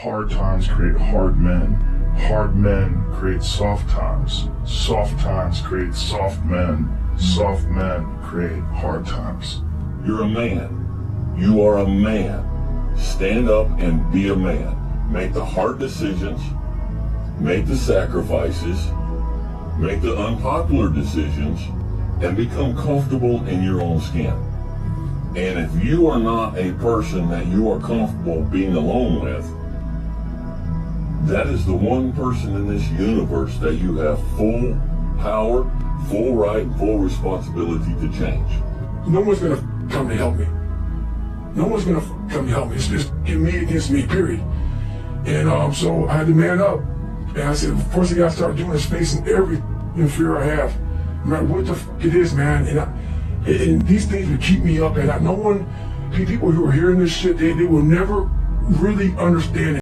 Hard times create hard men. Hard men create soft times. Soft times create soft men. Soft men create hard times. You're a man. You are a man. Stand up and be a man. Make the hard decisions. Make the sacrifices. Make the unpopular decisions. And become comfortable in your own skin. And if you are not a person that you are comfortable being alone with, that is the one person in this universe that you have full power, full right, and full responsibility to change. No one's gonna come to help me. No one's gonna come to help me. It's just me against me, period. And so I had to man up. And I said, first thing I gotta start doing is facing every fear I have, no matter what the fuck it is, man. And these things would keep me up. And no one, people who are hearing this shit, they will never really understand it.